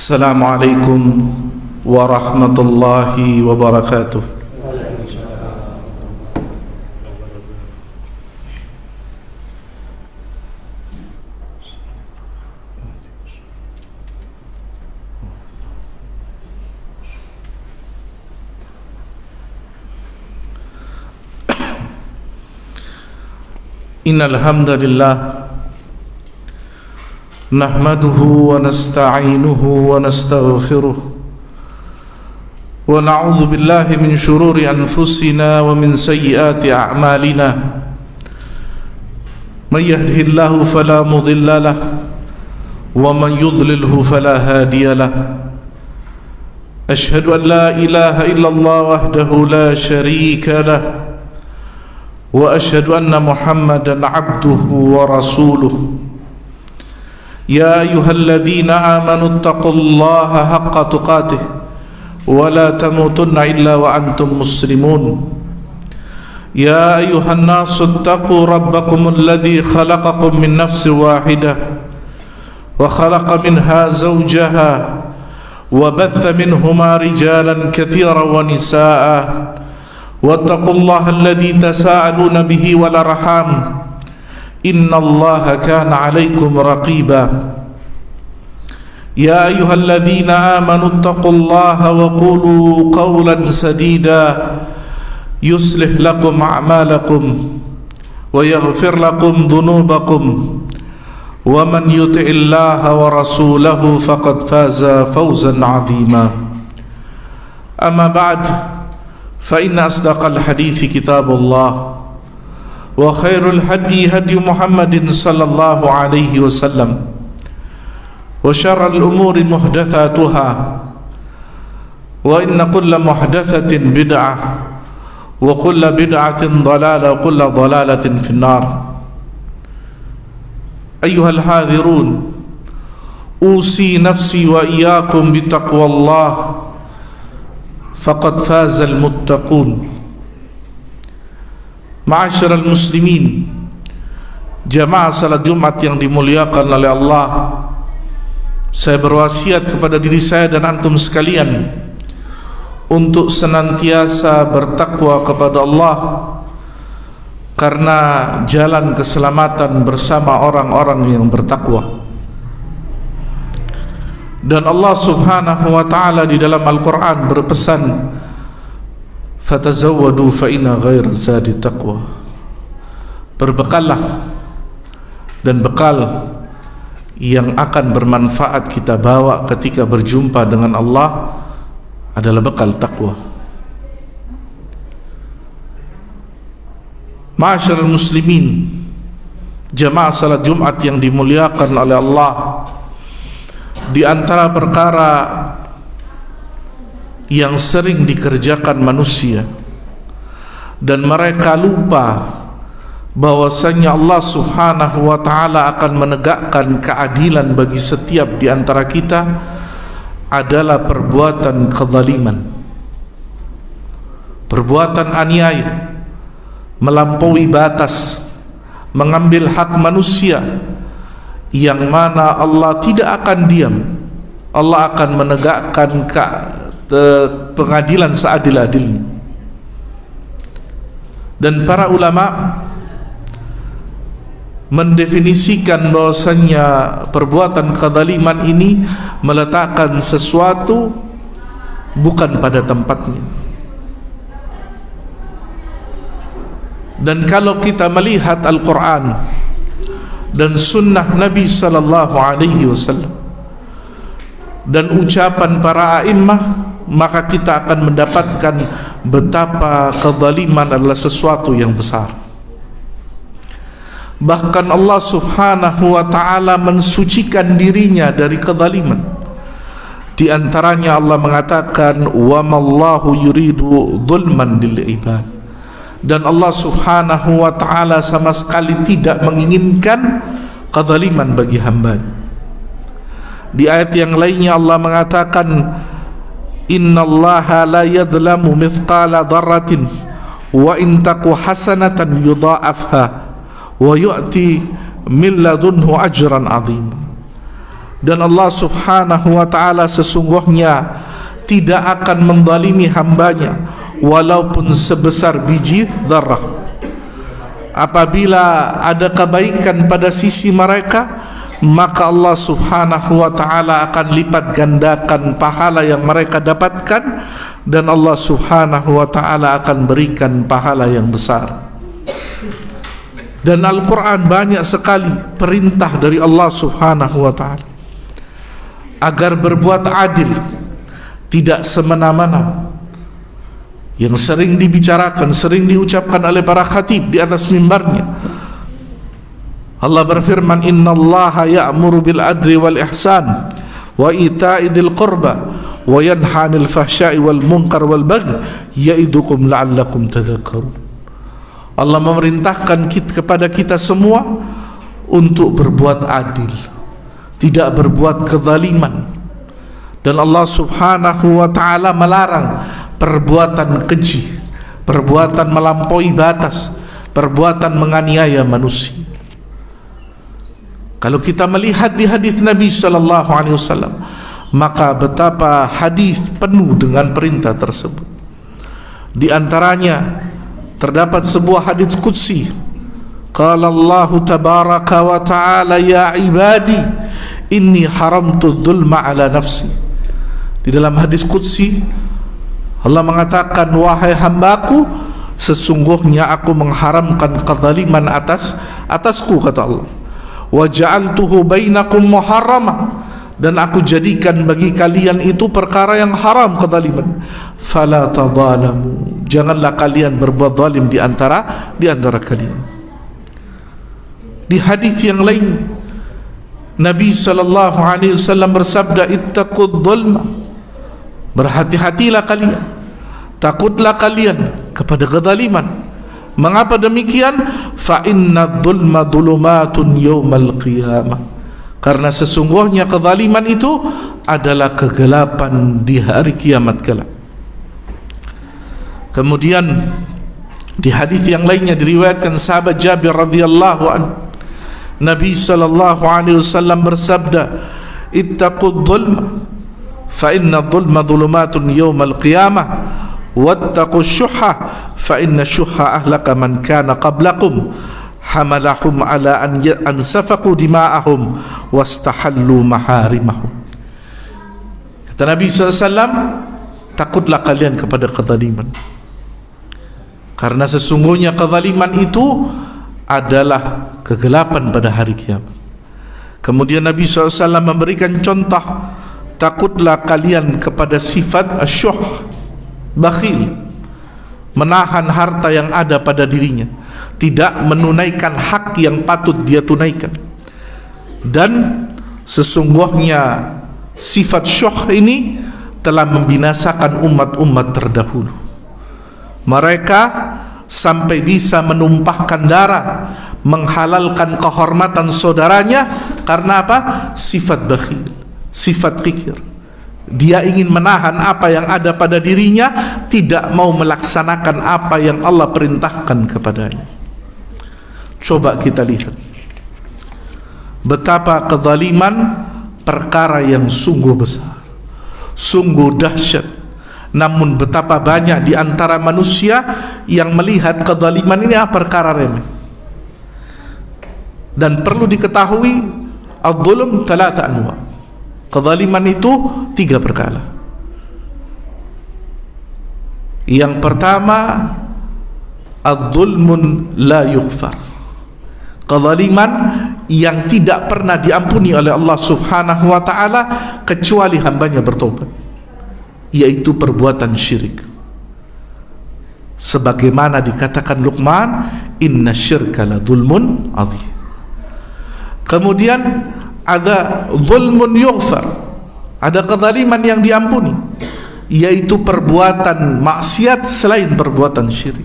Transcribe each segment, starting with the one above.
Assalamualaikum warahmatullahi wabarakatuh. Innal hamdalillah nahmaduhu wa nasta'inuhu wa nastaghfiruh wa na'udzu billahi min shururi anfusina wa min sayyiati a'malina. May yahdihillahu fala mudilla lahu wa man yudlilhu fala hadiya lahu. Ashhadu an la ilaha illallah wahdahu la sharika lahu wa ashhadu anna Muhammadan 'abduhu wa rasuluh. يا أيها الذين آمنوا اتقوا الله حق تقاته ولا تموتن إلا وأنتم مسلمون. يا أيها الناس اتقوا ربكم الذي خلقكم من نفس واحدة وخلق منها زوجها وبث منهما رجالا كثيرا ونساء واتقوا الله الذي تساءلون به والأرحام إن الله كان عليكم رقيبا. يا أيها الذين آمنوا اتقوا الله وقولوا قولا سديدا يصلح لكم أعمالكم ويغفر لكم ذنوبكم ومن يطع الله ورسوله فقد فاز فوزا عظيما. أما بعد فإن أصدق الحديث كتاب الله وخير الهدي هدي محمد صلى الله عليه وسلم وشر الأمور محدثاتها وإن كل محدثة بدعة وكل بدعة ضلالة وكل ضلالة في النار. أيها الحاذرون أوصي نفسي وإياكم بتقوى الله فقد فاز المتقون. Ma'asyiral muslimin, jamaah salat Jumat yang dimuliakan oleh Allah, saya berwasiat kepada diri saya dan antum sekalian untuk senantiasa bertakwa kepada Allah, karena jalan keselamatan bersama orang-orang yang bertakwa. Dan Allah subhanahu wa ta'ala di dalam Al-Quran berpesan, fatazawwadu fa inna ghairaz zadi taqwa. Berbekallah, dan bekal yang akan bermanfaat kita bawa ketika berjumpa dengan Allah adalah bekal takwa. Ma'asyiral muslimin, jamaah salat Jumat yang dimuliakan oleh Allah, di antara perkara yang sering dikerjakan manusia dan mereka lupa bahwasanya Allah subhanahu wa ta'ala akan menegakkan keadilan bagi setiap di antara kita adalah perbuatan kezaliman, perbuatan aniaya, melampaui batas, mengambil hak manusia, yang mana Allah tidak akan diam. Allah akan menegakkan pengadilan seadil-adilnya. Dan para ulama mendefinisikan bahwasanya perbuatan kezaliman ini meletakkan sesuatu bukan pada tempatnya. Dan kalau kita melihat Al-Quran dan sunnah Nabi sallallahu alaihi wasallam dan ucapan para a'immah, maka kita akan mendapatkan betapa kezaliman adalah sesuatu yang besar. Bahkan Allah subhanahu wa ta'ala mensucikan dirinya dari kezaliman. Di antaranya Allah mengatakan, wa mallahu yuridu dhulman lil ibad. Dan Allah subhanahu wa ta'ala sama sekali tidak menginginkan kezaliman bagi hamba-Nya. Di ayat yang lainnya Allah mengatakan, innallaha la yadhlamu mithqala dharratin wa in taku hasanatan yudha'afha wa yu'ti min ladunhu ajran 'azim. Dan Allah subhanahu wa ta'ala sesungguhnya tidak akan menzalimi hambanya walaupun sebesar biji darah. Apabila ada kebaikan pada sisi mereka, maka Allah subhanahu wa ta'ala akan lipat gandakan pahala yang mereka dapatkan, dan Allah subhanahu wa ta'ala akan berikan pahala yang besar. Dan Al-Quran banyak sekali perintah dari Allah subhanahu wa ta'ala agar berbuat adil, tidak semena-mena, yang sering dibicarakan, sering diucapkan oleh para khatib di atas mimbarnya. Allah berfirman, innallaha ya'muru bil adli wal ihsan wa ita'i dzil qurba wa yanha 'anil fahsya'i wal munkar wal baghi ya'idukum la'allakum tadhakkarun. Allah memerintahkan kepada kita semua untuk berbuat adil, tidak berbuat kezaliman, dan Allah subhanahu wa ta'ala melarang perbuatan keji, perbuatan melampaui batas, perbuatan menganiaya manusia. Kalau kita melihat di hadis Nabi sallallahu alaihi wasallam, maka betapa hadis penuh dengan perintah tersebut. Di antaranya terdapat sebuah hadis qudsi. Qala Allah tabaraka wa ta'ala, ya ibadi inni haramtu dzulma ala nafsi. Di dalam hadis qudsi Allah mengatakan, wahai hambaku, sesungguhnya aku mengharamkan kezaliman atasku, kata Allah. Wa ja'altuhu bainakum muharrama, dan aku jadikan bagi kalian itu perkara yang haram, kezaliman. Fala tadzalamu, janganlah kalian berbuat zalim di antara kalian. Di hadis yang lain Nabi sallallahu alaihi wasallam bersabda, ittaqud dzulma, berhati-hatilah kalian, takutlah kalian kepada kezaliman. Mengapa demikian? Fa inna dzulma dzulumatun yaumal qiyamah, karena sesungguhnya kezaliman itu adalah kegelapan di hari kiamat kelak. Kemudian di hadis yang lainnya diriwayatkan sahabat Jabir radhiyallahu anhu, Nabi sallallahu alaihi wasallam bersabda, ittaqud dzulma fa inna dzulma dzulumatun yaumal qiyamah wattaqus syuhha fa inna syuhha ahlaka man kana qablakum hamalahum ala an safaqu dima'ahum wastahallu maharimahum. Kata Nabi SAW, takutlah kalian kepada kezaliman, karena sesungguhnya kezaliman itu adalah kegelapan pada hari kiamat. Kemudian Nabi SAW memberikan contoh, takutlah kalian kepada sifat asyuh, bakhil, menahan harta yang ada pada dirinya, tidak menunaikan hak yang patut dia tunaikan. Dan sesungguhnya sifat syuh ini telah membinasakan umat-umat terdahulu. Mereka sampai bisa menumpahkan darah, menghalalkan kehormatan saudaranya. Karena apa? Sifat bakhil, sifat kikir. Dia ingin menahan apa yang ada pada dirinya, tidak mau melaksanakan apa yang Allah perintahkan kepadanya. Coba kita lihat betapa kezaliman perkara yang sungguh besar, sungguh dahsyat. Namun betapa banyak di antara manusia yang melihat kezaliman ini perkara remeh. Dan perlu diketahui, adz-dzulm thalatha anwa'. Kezaliman itu 3 perkara. Yang pertama, adz-dzulmun la yughfar, kezaliman yang tidak pernah diampuni oleh Allah subhanahu wa ta'ala kecuali hambanya bertobat, yaitu perbuatan syirik. Sebagaimana dikatakan Luqman, inna syirka la dzulmun adzim. Kemudian ada zulmun yughfar, ada kezaliman yang diampuni, yaitu perbuatan maksiat selain perbuatan syirik.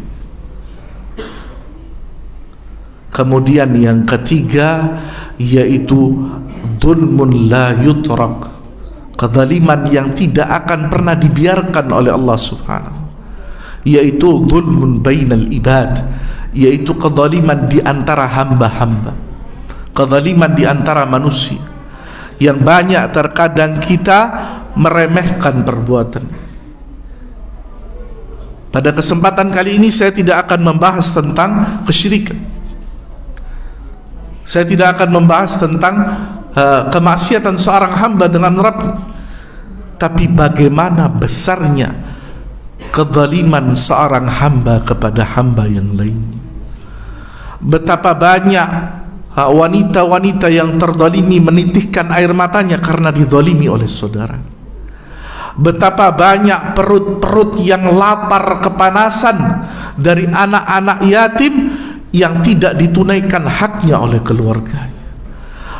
Kemudian yang ketiga yaitu zulmun la yutrak, kezaliman yang tidak akan pernah dibiarkan oleh Allah subhanahu, yaitu zulmun bainal ibad, yaitu kezaliman di antara hamba-hamba, kezaliman di antara manusia yang banyak terkadang kita meremehkan perbuatan. Pada kesempatan kali ini saya tidak akan membahas tentang kesyirikan. Saya tidak akan membahas tentang kemaksiatan seorang hamba dengan Rabb, tapi bagaimana besarnya kezaliman seorang hamba kepada hamba yang lain. Betapa banyak wanita-wanita yang terzalimi menitihkan air matanya karena dizalimi oleh saudara. Betapa banyak perut-perut yang lapar kepanasan dari anak-anak yatim yang tidak ditunaikan haknya oleh keluarganya.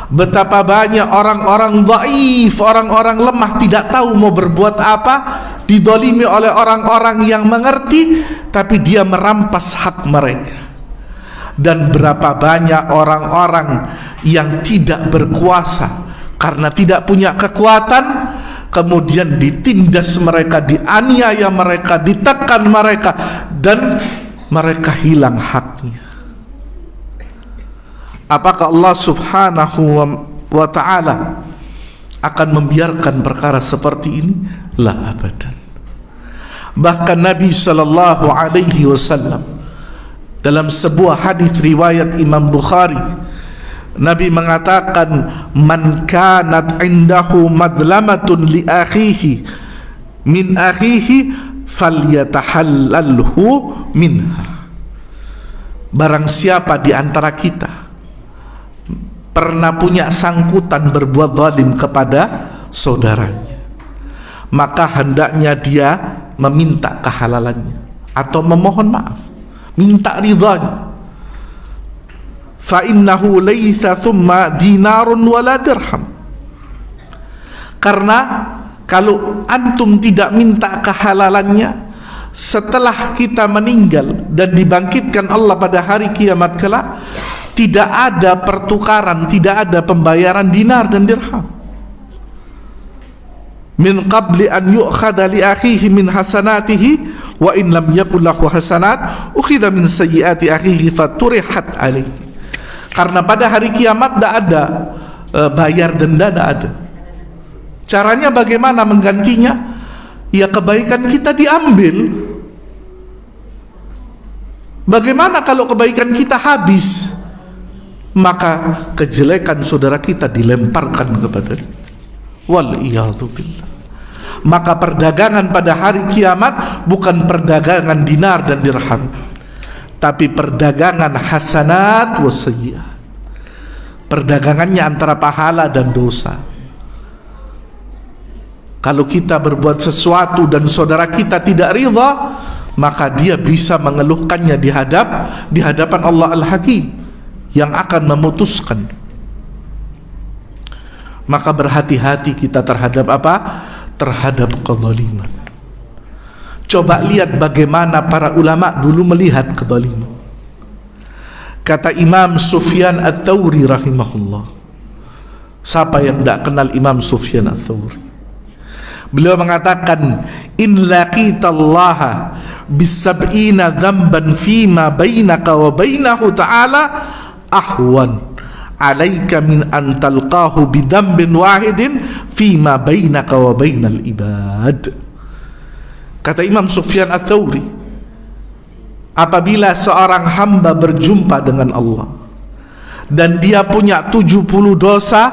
Betapa banyak orang-orang dhaif, orang-orang lemah, tidak tahu mau berbuat apa, dizalimi oleh orang-orang yang mengerti, tapi dia merampas hak mereka. Dan berapa banyak orang-orang yang tidak berkuasa karena tidak punya kekuatan, kemudian ditindas mereka, dianiaya mereka, ditekan mereka, dan mereka hilang haknya. Apakah Allah subhanahu wa ta'ala akan membiarkan perkara seperti ini? La abadan. Bahkan Nabi sallallahu alaihi wasallam dalam sebuah hadis riwayat Imam Bukhari, Nabi mengatakan, man kanat indahu madlamatun li akhihi min akhihi falyatahallalhu minha. Barang siapa di antara kita pernah punya sangkutan berbuat zalim kepada saudaranya, maka hendaknya dia meminta kehalalannya atau memohon maaf, minta ridhanya. Fa innahu laisa thumma dinarun wala dirham. Karena kalau antum tidak minta kehalalannya setelah kita meninggal dan dibangkitkan Allah pada hari kiamat kelak, tidak ada pertukaran, tidak ada pembayaran dinar dan dirham. Min qabli an yu'khadha li akhihi min hasanatihi wa in lam yakul lahu hasanat ukhidha min sayyiati akhihi faturihat alaihi. Karena pada hari kiamat tidak ada bayar denda, tidak ada. Caranya bagaimana menggantinya? Ya kebaikan kita diambil. Bagaimana kalau kebaikan kita habis? Maka kejelekan saudara kita dilemparkan kepada wal'iyadzubillah. Maka perdagangan pada hari kiamat bukan perdagangan dinar dan dirham, tapi perdagangan hasanat wa sayyi'at. Perdagangannya antara pahala dan dosa. Kalau kita berbuat sesuatu dan saudara kita tidak ridha, maka dia bisa mengeluhkannya di hadapan Allah Al-Hakim yang akan memutuskan. Maka berhati-hati kita terhadap apa? Terhadap kezaliman. Coba lihat bagaimana para ulama dulu melihat kezaliman. Kata Imam Sufyan Ats-Tsauri rahimahullah. Siapa yang tidak kenal Imam Sufyan Ats-Tsauri? Beliau mengatakan, in laqitallaha bisab'ina dzamban fima bainaka wa bainahu ta'ala ahwan alaika min an talqahu bidambin wahidin fima bainaka wa bainal ibad. Kata Imam Sufyan Ats-Tsauri, apabila seorang hamba berjumpa dengan Allah dan dia punya 70 dosa,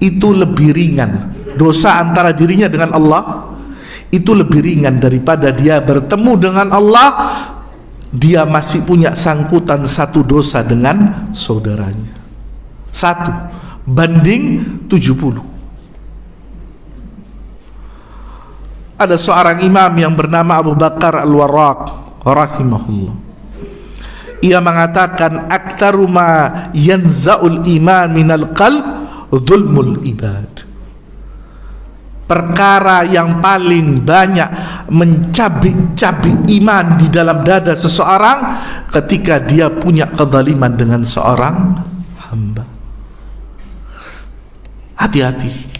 itu lebih ringan. Dosa antara dirinya dengan Allah itu lebih ringan daripada dia bertemu dengan Allah, dia masih punya sangkutan satu dosa dengan saudaranya. 1 banding 70. Ada seorang imam yang bernama Abu Bakar Al-Warraq rahimahullah. Ia mengatakan, aktaru ma yanza'ul iman minal qalb dzulmul ibad. Perkara yang paling banyak mencabik-cabik iman di dalam dada seseorang ketika dia punya kezaliman dengan seorang hamba. Hati-hati.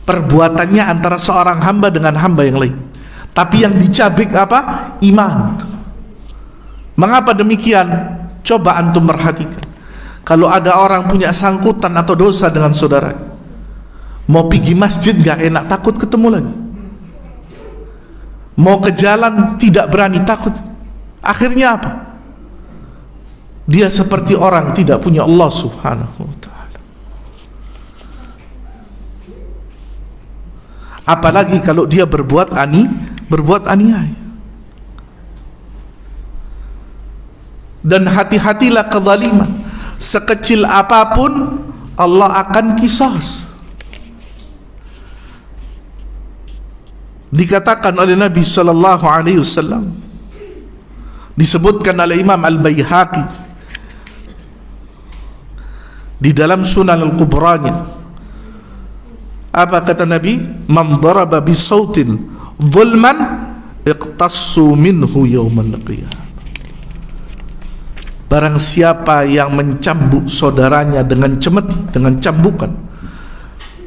Perbuatannya antara seorang hamba dengan hamba yang lain, tapi yang dicabik apa? Iman. Mengapa demikian? Coba antum perhatikan. Kalau ada orang punya sangkutan atau dosa dengan saudara, Mau pergi masjid gak enak, takut ketemu lagi. Mau ke jalan tidak berani, takut. Akhirnya apa? Dia seperti orang tidak punya Allah subhanahu wa ta'ala. Apalagi kalau dia berbuat aniaya. Dan hati-hatilah kezaliman. Sekecil apapun Allah akan qisas. Dikatakan oleh Nabi sallallahu alaihi wasallam, disebutkan oleh Imam Al-Baihaqi di dalam Sunan Al-Kubranya. Apa kata Nabi? Man daraba bi sautin zulman iqtassu minhu yaumal qiyamah. Barang siapa yang mencambuk saudaranya dengan cemeti, dengan cambukan,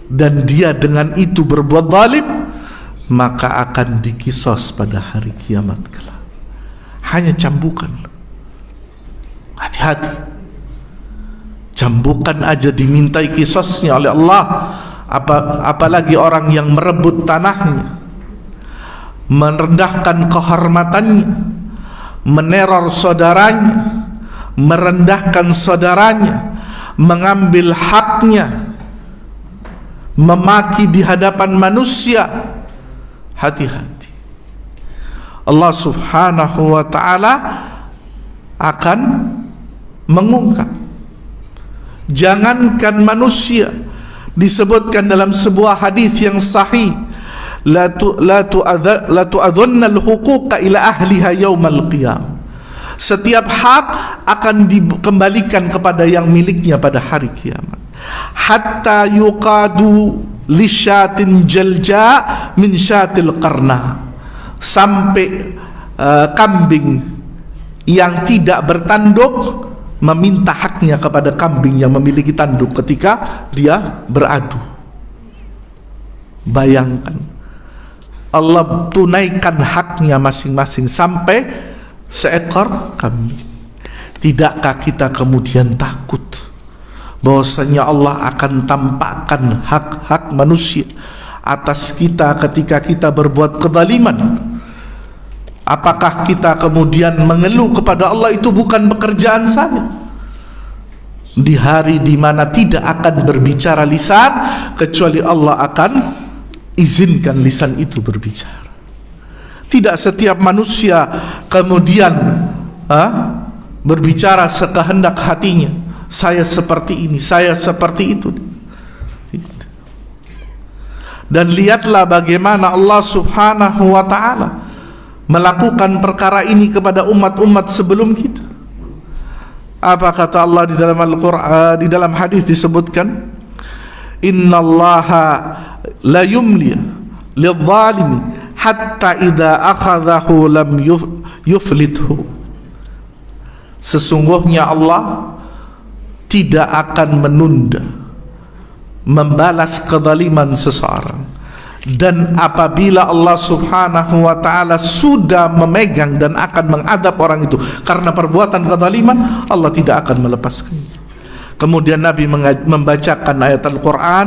dan dia dengan itu berbuat zalim, maka akan dikisos pada hari kiamat kelak. Hanya cambukan. Hati-hati. Cambukan aja dimintai kisosnya oleh Allah. Apalagi orang yang merebut tanahnya, merendahkan kehormatannya, meneror saudaranya, merendahkan saudaranya, mengambil haknya, memaki di hadapan manusia. Hati-hati. Allah subhanahu wa ta'ala akan mengungkap. Jangankan manusia, disebutkan dalam sebuah hadis yang sahih, la tu'adhanna al-huquqa ila ahliha yaumal qiyam. Setiap hak akan dikembalikan kepada yang miliknya pada hari kiamat. Hatta yuqadu lisyatin jalja min syatil qarna. Sampai kambing yang tidak bertanduk meminta haknya kepada kambing yang memiliki tanduk ketika dia beradu. Bayangkan, Allah tunaikan haknya masing-masing sampai seekor kambing. Tidakkah kita kemudian takut bahwasanya Allah akan tampakkan hak-hak manusia atas kita ketika kita berbuat kezaliman? Apakah kita kemudian mengeluh kepada Allah? Itu bukan pekerjaan saya. Di hari di mana tidak akan berbicara lisan, kecuali Allah akan izinkan lisan itu berbicara. Tidak setiap manusia kemudian berbicara sekehendak hatinya. Saya seperti ini, saya seperti itu. Dan lihatlah bagaimana Allah subhanahu wa ta'ala melakukan perkara ini kepada umat-umat sebelum kita. Apa kata Allah di dalam Al-Quran, di dalam hadis disebutkan, innallaha la yumli lidh-dhalimi hatta idza akhadhahu lam yuflithu. Sesungguhnya Allah tidak akan menunda membalas kezaliman seseorang, dan apabila Allah subhanahu wa ta'ala sudah memegang dan akan mengadab orang itu karena perbuatan kezaliman, Allah tidak akan melepaskannya. Kemudian Nabi membacakan ayat Al-Quran,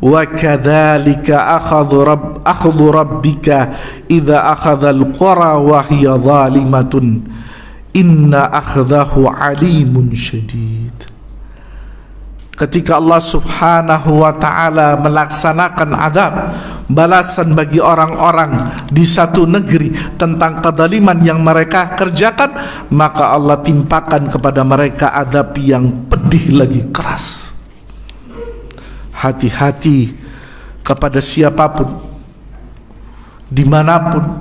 wa kadzalika akhadhu rabbika idza akhadhal qura wa hiya zalimatun inna akhdahu alimun syadid. Ketika Allah subhanahu wa ta'ala melaksanakan adab, balasan bagi orang-orang di satu negeri tentang kezaliman yang mereka kerjakan, maka Allah timpakan kepada mereka adab yang pedih lagi keras. Hati-hati kepada siapapun, dimanapun,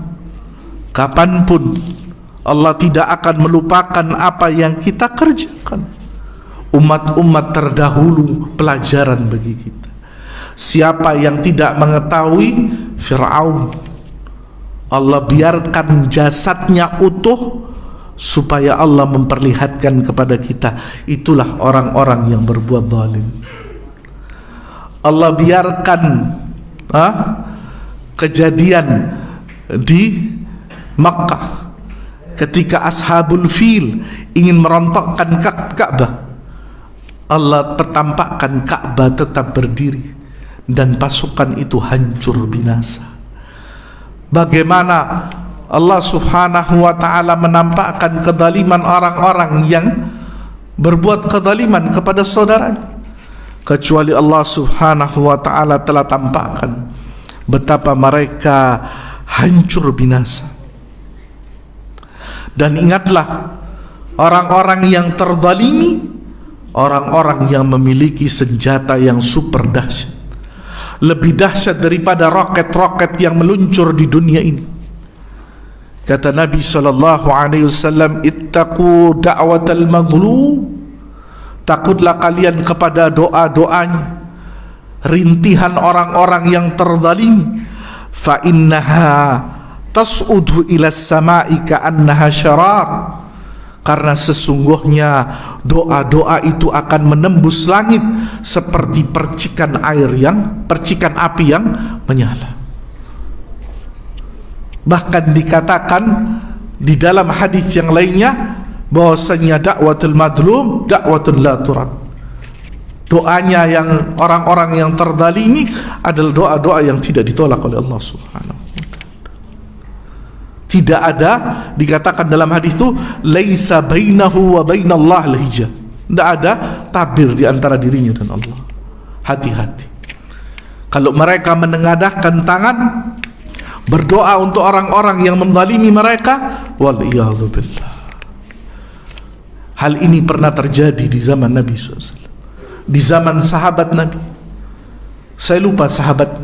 kapanpun. Allah tidak akan melupakan apa yang kita kerjakan. Umat-umat terdahulu pelajaran bagi kita. Siapa yang tidak mengetahui Fir'aun, Allah biarkan jasadnya utuh supaya Allah memperlihatkan kepada kita, itulah orang-orang yang berbuat zalim. Allah biarkan kejadian di Makkah ketika Ashabul Fil ingin merontokkan Ka'bah. Allah pertampakkan Ka'bah tetap berdiri dan pasukan itu hancur binasa. Bagaimana Allah Subhanahu wa ta'ala menampakkan kezaliman orang-orang yang berbuat kezaliman kepada saudaranya, kecuali Allah Subhanahu wa ta'ala telah tampakkan betapa mereka hancur binasa. Dan ingatlah, orang-orang yang terzalimi, orang-orang yang memiliki senjata yang super dahsyat, lebih dahsyat daripada roket-roket yang meluncur di dunia ini. Kata Nabi SAW, ittaqu da'watal maghlub, takutlah kalian kepada doa-doanya, rintihan orang-orang yang terzalimi. Fa innaha tas'udu ila samai ka'annaha syarar, karena sesungguhnya doa-doa itu akan menembus langit seperti percikan api yang menyala. Bahkan dikatakan di dalam hadis yang lainnya bahwasanya dakwatul madlum dakwatun la turad. Doanya yang orang-orang yang terzalimi adalah doa-doa yang tidak ditolak oleh Allah Subhanahu wa ta'ala. Tidak ada, dikatakan dalam hadis itu, laisa bainahu wa bainallah al-hijab. Tidak ada tabir di antara dirinya dan Allah. Hati-hati. Kalau mereka menengadahkan tangan berdoa untuk orang-orang yang menzalimi mereka, wal'iyadzu billah. Hal ini pernah terjadi di zaman Nabi SAW, di zaman sahabat Nabi. Saya lupa sahabat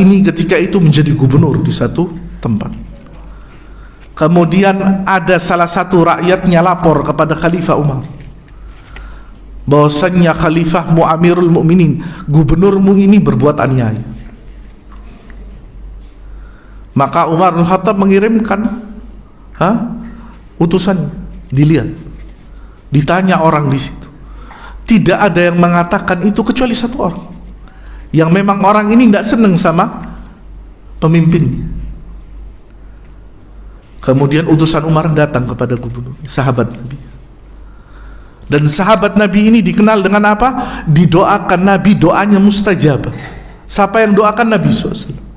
ini ketika itu menjadi gubernur di satu tempat. Kemudian ada salah satu rakyatnya lapor kepada Khalifah Umar bahwasannya Khalifahmu Amirul Mukminin, gubernurmu ini berbuat aniaya. Maka Umar bin Khattab mengirimkan utusan, dilihat, ditanya orang di situ. Tidak ada yang mengatakan itu kecuali satu orang, yang memang orang ini tidak senang sama pemimpinnya. Kemudian utusan Umar datang kepada gubernur, sahabat Nabi. Dan sahabat Nabi ini dikenal dengan apa? Didoakan Nabi, doanya mustajabah. Siapa yang doakan Nabi SAW?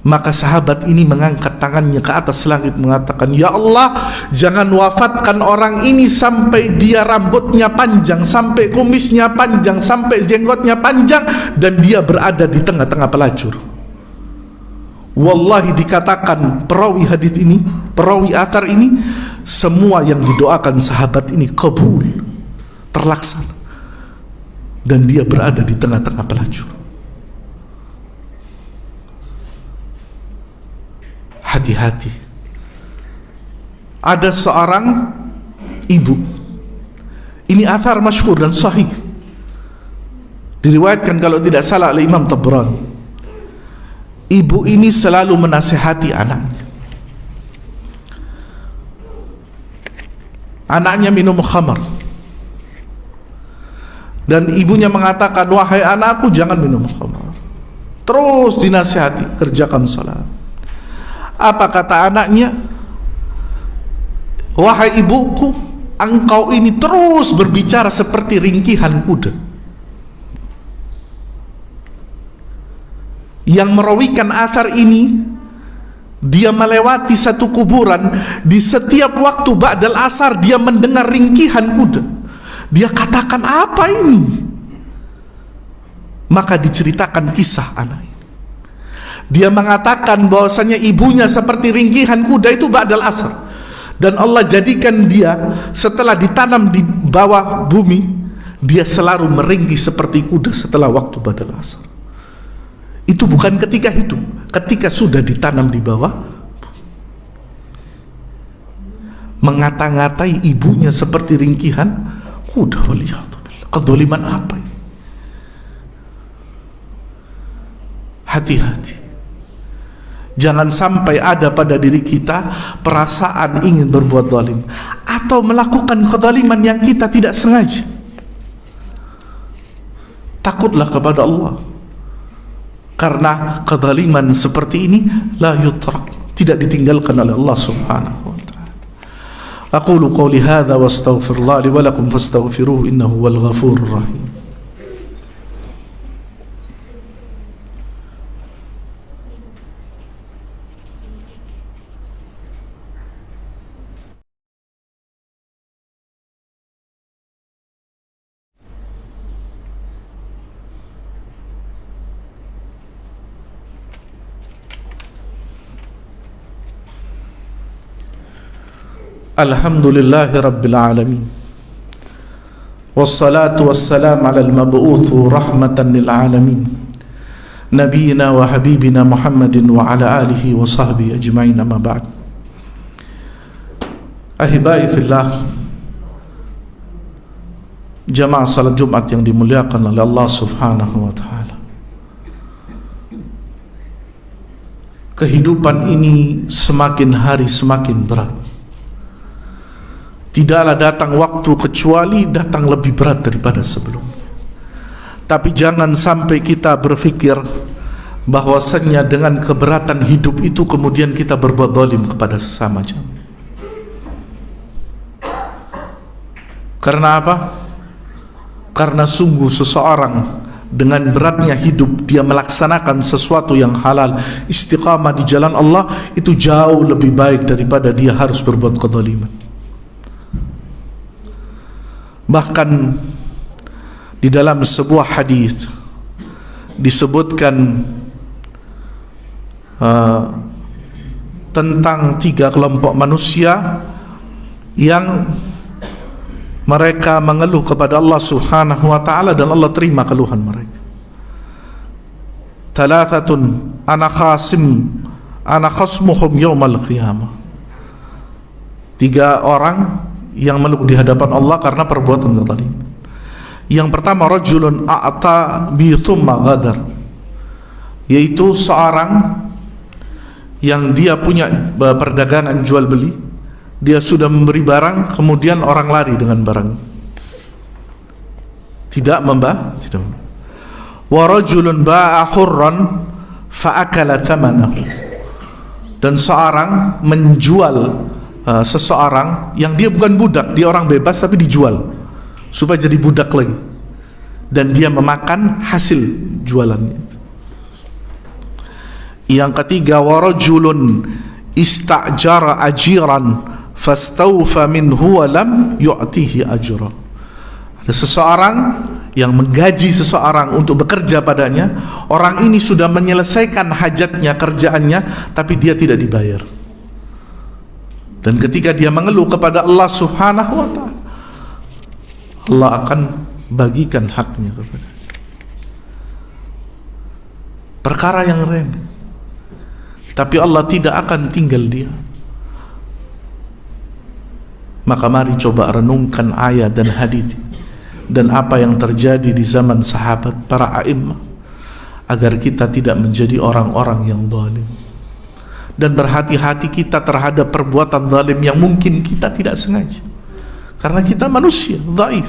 Maka sahabat ini mengangkat tangannya ke atas langit mengatakan, ya Allah, jangan wafatkan orang ini sampai dia rambutnya panjang, sampai kumisnya panjang, sampai jenggotnya panjang, dan dia berada di tengah-tengah pelacur. Wallahi, dikatakan perawi hadis ini, perawi athar ini, semua yang didoakan sahabat ini kabul, terlaksana, dan dia berada di tengah-tengah pelacur. Hati-hati. Ada seorang ibu, ini athar masyhur dan sahih, diriwayatkan kalau tidak salah oleh Imam Tabrani. Ibu ini selalu menasihati anaknya. Anaknya minum khamar, dan ibunya mengatakan, wahai anakku, jangan minum khamar. Terus dinasihati, kerjakan salat. Apa kata anaknya? Wahai ibuku, engkau ini terus berbicara seperti ringkihan kuda. Yang merawikan athar ini, dia melewati satu kuburan. Di setiap waktu ba'dal asar dia mendengar ringkihan kuda. Dia katakan, apa ini? Maka diceritakan kisah anak ini. Dia mengatakan bahwasanya ibunya seperti ringkihan kuda itu ba'dal asar, dan Allah jadikan dia setelah ditanam di bawah bumi, dia selalu meringkih seperti kuda setelah waktu ba'dal asar. Itu bukan ketika hidup, ketika sudah ditanam di bawah, mengata-ngatai ibunya seperti ringkihan kuda. Waliyadzubillah. Kedzaliman apa ini? Hati-hati. Jangan sampai ada pada diri kita perasaan ingin berbuat zalim atau melakukan kezaliman yang kita tidak sengaja. Takutlah kepada Allah, karena kezaliman seperti ini la yutrak, tidak ditinggalkan oleh Allah Subhanahu wa ta'ala. Aqulu qawli hadha wa astaghfirullah li wa lakum fastaghfiruhu innahu wal ghafurur rahim. Alhamdulillahi Rabbil Alamin, wassalatu wassalam ala al-mab'uthu rahmatan lil alamin, nabiyina wa habibina Muhammadin wa ala alihi wa sahbihi ajma'in, amma ba'd. Ahibai fillah, jamaah salat Jumat yang dimuliakan oleh Allah subhanahu wa ta'ala. Kehidupan ini semakin hari semakin berat. Tidaklah datang waktu kecuali datang lebih berat daripada sebelumnya. Tapi jangan sampai kita berfikir bahwasannya dengan keberatan hidup itu kemudian kita berbuat zalim kepada sesama jamaah. Karena apa? Karena sungguh seseorang dengan beratnya hidup dia melaksanakan sesuatu yang halal, istiqamah di jalan Allah, itu jauh lebih baik daripada dia harus berbuat kezaliman. Bahkan di dalam sebuah hadis disebutkan tentang 3 kelompok manusia yang mereka mengeluh kepada Allah subhanahu wa ta'ala dan Allah terima keluhan mereka. Thalathatun ana khasmuhum yawmal qiyamah. 3 orang yang meluk di hadapan Allah karena perbuatan zalim. Yang pertama, rajulun a'ta bi thumma ghadar, yaitu seorang yang dia punya perdagangan jual beli, dia sudah memberi barang kemudian orang lari dengan barang, tidak tidak. Wa rajulun ba'a hurran fa akala thamanahu, dan seorang menjual seseorang yang dia bukan budak, dia orang bebas tapi dijual supaya jadi budak lagi, dan dia memakan hasil jualannya. Yang ketiga, warajulun istajara ajiran fastawfa minhu wa lam yu'tihi ajra. Ada seseorang yang menggaji seseorang untuk bekerja padanya, orang ini sudah menyelesaikan hajatnya, kerjaannya, tapi dia tidak dibayar. Dan ketika dia mengeluh kepada Allah subhanahu wa ta'ala, Allah akan bagikan haknya kepada dia. Perkara yang remeh, tapi Allah tidak akan tinggal dia. Maka mari coba renungkan ayat dan hadis dan apa yang terjadi di zaman sahabat, para a'immah, agar kita tidak menjadi orang-orang yang zalim. Dan berhati-hati kita terhadap perbuatan zalim yang mungkin kita tidak sengaja, karena kita manusia dhaif.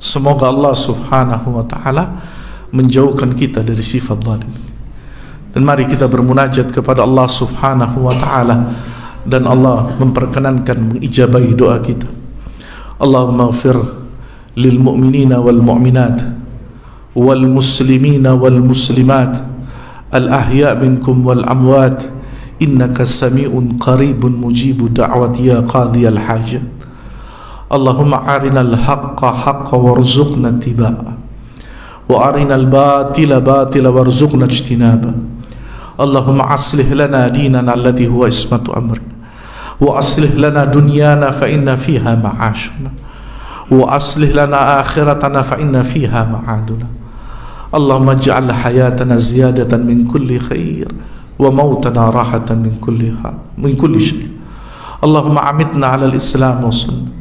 Semoga Allah subhanahu wa ta'ala menjauhkan kita dari sifat zalim. Dan mari kita bermunajat kepada Allah subhanahu wa ta'ala, dan Allah memperkenankan mengijabahi doa kita. Allahumma ighfir lil mu'minina wal mu'minat wal muslimina wal muslimat al-ahya' minkum wal amwat innaka sami'un qaribun mujibu da'wat ya qadiyal hajat. Allahumma arinal haqqa haqqa warzuqna ittiba'a wa arinal batila batila warzuqna ijtinaba. Allahumma aslih lana dinana alladhi huwa ismatu amrina wa aslih lana dunyana fa inna fiha ma'ashuna wa aslih lana akhiratana fa inna fiha ma'aduna. Allahumma ij'al hayatana ziyadatan min kulli khair wa mautana rahatan min kulli syai. Allahumma amitna 'ala al-islam wa sunnah.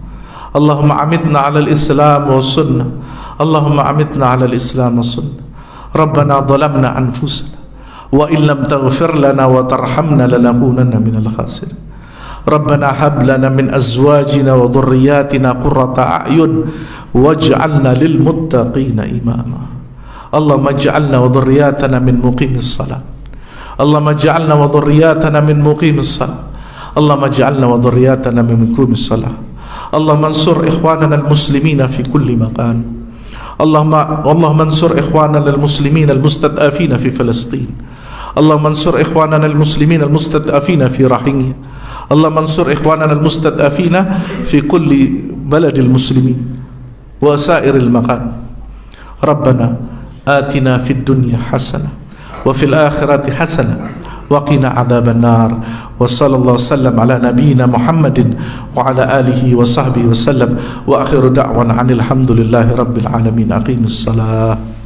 Allahumma amitna 'ala al-islam wa sunnah. Allahumma amitna 'ala al-islam wa sunnah. Rabbana dhalamna anfusana wa in lam taghfir lana wa tarhamna lanakunanna minal khasirin. Rabbana hab lana min azwajina wa dhurriyyatina qurrata a'yun waj'alna lil muttaqina imama. Allahumma ij'alna wa dhurriyyatana min muqimis salat. Allahumma ij'alna wa dhurriyyatana min muqimis salat. اللهم اجعلنا وذرياتنا من مقيم الصلاة. اللهم انصر إخواننا المسلمين في كل مكان. اللهم انصر إخواننا المسلمين المستضعفين في فلسطين. اللهم انصر إخواننا المسلمين المستضعفين في رحينيا. اللهم انصر إخواننا المستضعفين في كل بلد المسلمين وسائر المكان. ربنا آتنا في الدنيا حسنة وفي الآخرة حسنة وقنا عذاب النار. وصلى الله وسلم على نبينا محمد وعلى آله وصحبه وسلم. وآخر دعوانا عن الحمد لله رب العالمين. أقيم الصلاة.